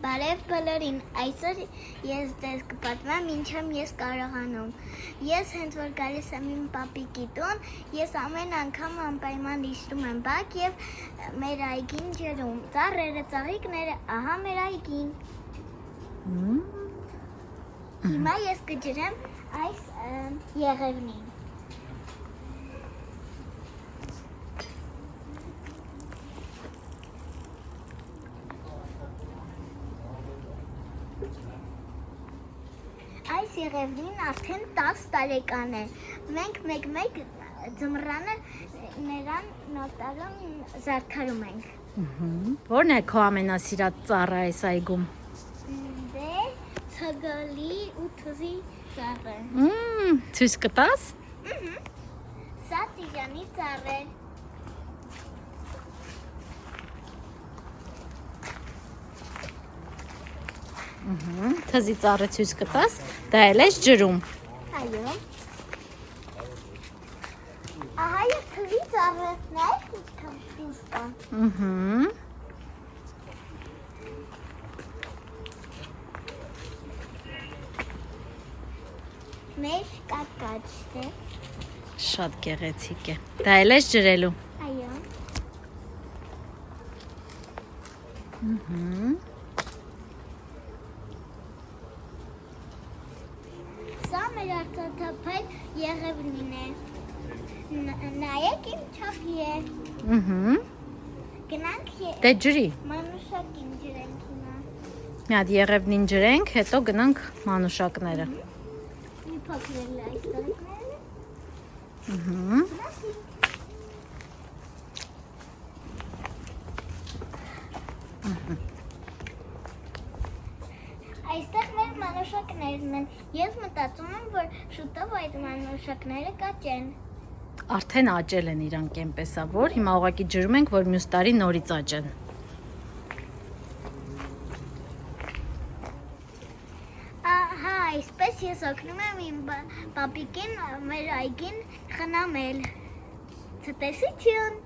Բարև բոլորին, այսօր ես ձեզ կպատմեմ ինչ եմ ես կարողանում։ Ես հենց որ գալիս եմ իմ պապիկի տուն, ես ամեն անգամ անպայման իջնում եմ բակ եւ մեր այգին ջրում։ Ծառերը, ծաղիկները, ահա մեր այգին։ Հիմա ես կջրեմ այս եղևնին։ Այս եղևնին արդեն 10 տարեկան է։ Մենք մեկ-մեկ ձմռանը նրան նոտարում զարդարում ենք։ Որն է քո ամենասիրած ծառը այս այգում։ Դե ցգոլի ու թուզի ծառը։ Ցույց կտաս։ Սա տիգանի ծառ է։ Թզի ծառը ցույց կտաս։ Դա էլ է ջրում։ Այո։ Ահա եւ թզի ծառը, նայեք ինչքան խիստ է։ Մեր կակաչն է։ Շատ գեղեցիկ է։ Դա էլ է ջրելու։ Այո։ Սա մեր արծաթափայլ եղևնին է։ Նայեք իմ չափի է։ Գնանք Դե ջրի։ մանուշակին ջրենք հիմա։ Մի հատ եղևնին ջրենք, հետո գնանք մանուշակները։ Մի փոքր էլ այստեղ։ Այստեղ մեր մանուշակներն են։ Ես մտածում եմ, որ շուտով այդ մանուշակները կաճեն։ Արդեն աճել են իրանք այնպեսավոր, հիմա ուղղակի ջրում ենք, որ մյուս տարի նորից աճեն։ Ահա, այսպես ես օգնում եմ իմ պապիկին մեր այգին խնամել։ Ցտեսություն։